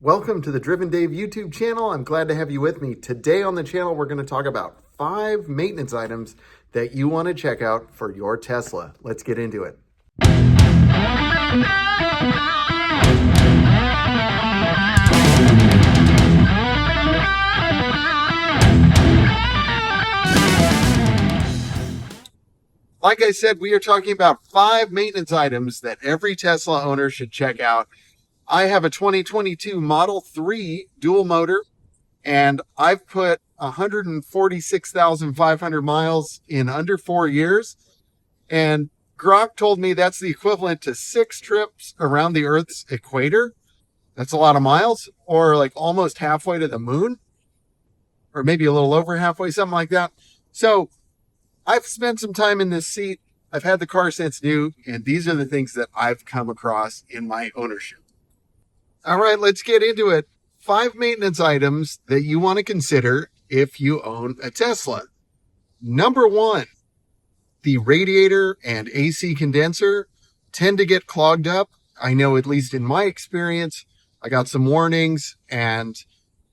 Welcome to the Driven Dave YouTube channel. I'm glad to have you with me. Today on the channel, we're going to talk about 5 maintenance items that you want to check out for your Tesla. Let's get into it. Like I said, we are talking about 5 maintenance items that every Tesla owner should check out. I have a 2022 Model 3 dual motor, and I've put 146,500 miles in under 4 years. And Grok told me that's the equivalent to 6 trips around the Earth's equator. That's a lot of miles, or like almost halfway to the moon, or maybe a little over halfway, something like that. So I've spent some time in this seat. I've had the car since new, and these are the things that I've come across in my ownership. All right, let's get into it. 5 maintenance items that you want to consider if you own a Tesla. Number 1, the radiator and AC condenser tend to get clogged up. I know, at least in my experience, I got some warnings and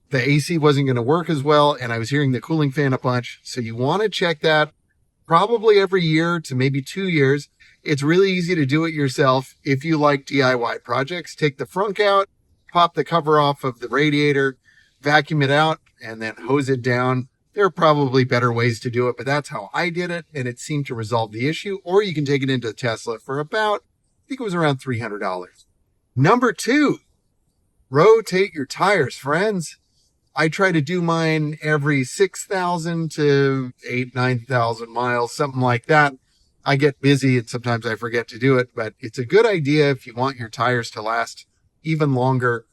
the AC wasn't going to work as well, and I was hearing the cooling fan a bunch. So you want to check that probably every year to maybe 2 years. It's really easy to do it yourself if you like DIY projects. Take the frunk out, pop the cover off of the radiator, vacuum it out, and then hose it down. There are probably better ways to do it, but that's how I did it, and it seemed to resolve the issue. Or you can take it into Tesla for about, I think it was around $300. Number 2, rotate your tires, friends. I try to do mine every 6,000 to 9,000 miles, something like that. I get busy and sometimes I forget to do it, but it's a good idea if you want your tires to last even longer.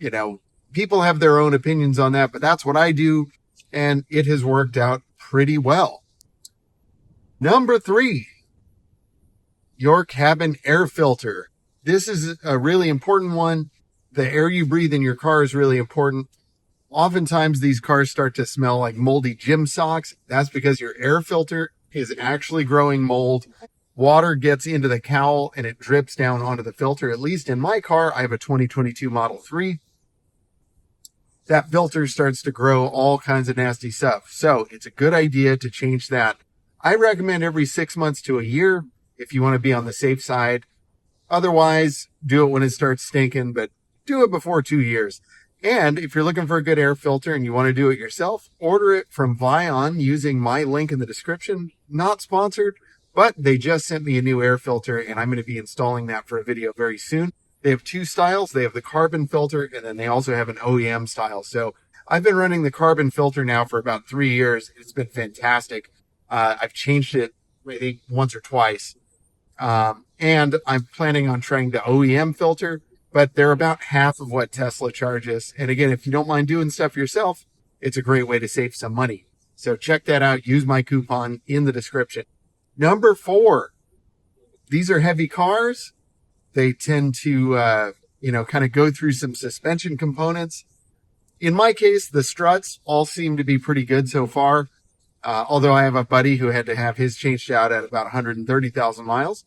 You know, people have their own opinions on that, but that's what I do, and it has worked out pretty well. Number 3, your cabin air filter. This is a really important one. The air you breathe in your car is really important. Oftentimes these cars start to smell like moldy gym socks. That's because your air filter is actually growing mold. Water gets into the cowl and it drips down onto the filter. At least in my car, I have a 2022 Model 3. That filter starts to grow all kinds of nasty stuff. So it's a good idea to change that. I recommend every 6 months to a year if you want to be on the safe side. Otherwise, do it when it starts stinking, but do it before 2 years. And if you're looking for a good air filter and you want to do it yourself, order it from Vion using my link in the description. Not sponsored, but they just sent me a new air filter and I'm going to be installing that for a video very soon. They have 2 styles. They have the carbon filter and then they also have an OEM style. So I've been running the carbon filter now for about 3 years. It's been fantastic. I've changed it, I think, once or twice. And I'm planning on trying the OEM filter, but they're about half of what Tesla charges. And again, if you don't mind doing stuff yourself, it's a great way to save some money. So check that out. Use my coupon in the description. Number 4, these are heavy cars. They tend to, kind of go through some suspension components. In my case, the struts all seem to be pretty good so far. Although I have a buddy who had to have his changed out at about 130,000 miles,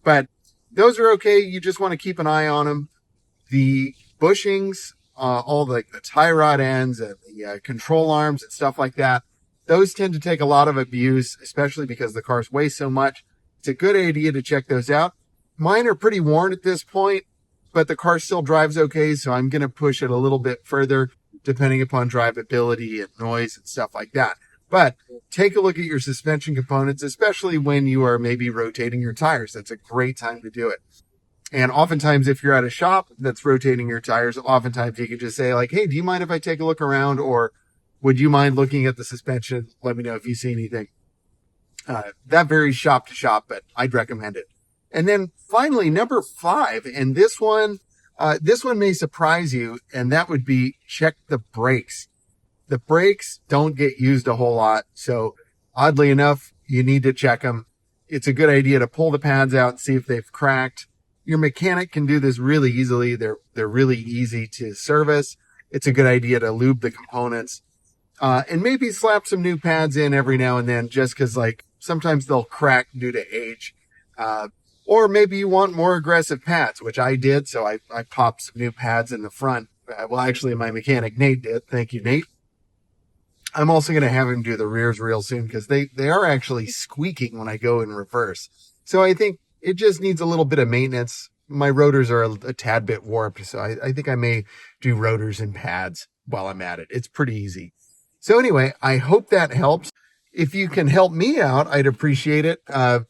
but those are okay. You just want to keep an eye on them. The bushings, all the tie rod ends and the control arms and stuff like that, those tend to take a lot of abuse, especially because the cars weigh so much. It's a good idea to check those out. Mine are pretty worn at this point, but the car still drives okay, so I'm going to push it a little bit further, depending upon drivability and noise and stuff like that. But take a look at your suspension components, especially when you are maybe rotating your tires. That's a great time to do it. And oftentimes, if you're at a shop that's rotating your tires, oftentimes you can just say like, hey, do you mind if I take a look around? Or would you mind looking at the suspension? Let me know if you see anything. That varies shop to shop, but I'd recommend it. And then finally, number 5, and this one may surprise you, and that would be check the brakes. The brakes don't get used a whole lot. So oddly enough, you need to check them. It's a good idea to pull the pads out and see if they've cracked. Your mechanic can do this really easily. They're really easy to service. It's a good idea to lube the components, and maybe slap some new pads in every now and then, just cause like sometimes they'll crack due to age. Or maybe you want more aggressive pads, which I did. So I popped some new pads in the front. Well, actually, my mechanic, Nate, did. Thank you, Nate. I'm also going to have him do the rears real soon because they are actually squeaking when I go in reverse. So I think it just needs a little bit of maintenance. My rotors are a tad bit warped, so I think I may do rotors and pads while I'm at it. It's pretty easy. So anyway, I hope that helps. If you can help me out, I'd appreciate it.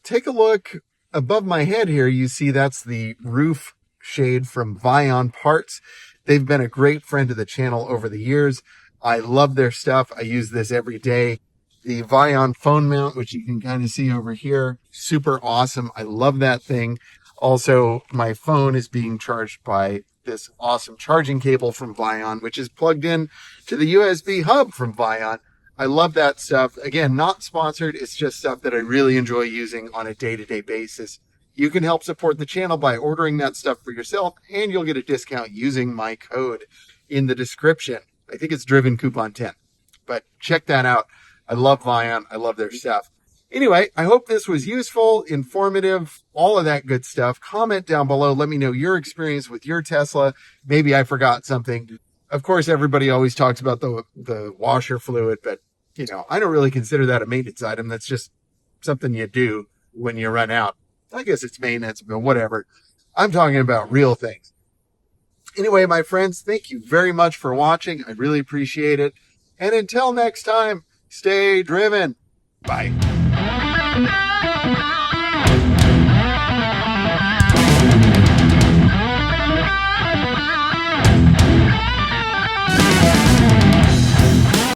Take a look above my head here. You see that's the roof shade from Vion Parts. They've been a great friend of the channel over the years. I love their stuff. I use this every day. The Vion phone mount, which you can kind of see over here, super awesome. I love that thing. Also, my phone is being charged by this awesome charging cable from Vion, which is plugged in to the USB hub from Vion. I love that stuff. Again, not sponsored. It's just stuff that I really enjoy using on a day-to-day basis. You can help support the channel by ordering that stuff for yourself, and you'll get a discount using my code in the description. I think it's Driven Coupon 10, but check that out. I love Vion. I love their stuff. Anyway, I hope this was useful, informative, all of that good stuff. Comment down below. Let me know your experience with your Tesla. Maybe I forgot something. Of course, everybody always talks about the washer fluid, but you know, I don't really consider that a maintenance item. That's just something you do when you run out. I guess it's maintenance, but whatever. I'm talking about real things. Anyway, my friends, thank you very much for watching. I really appreciate it. And until next time, stay driven. Bye.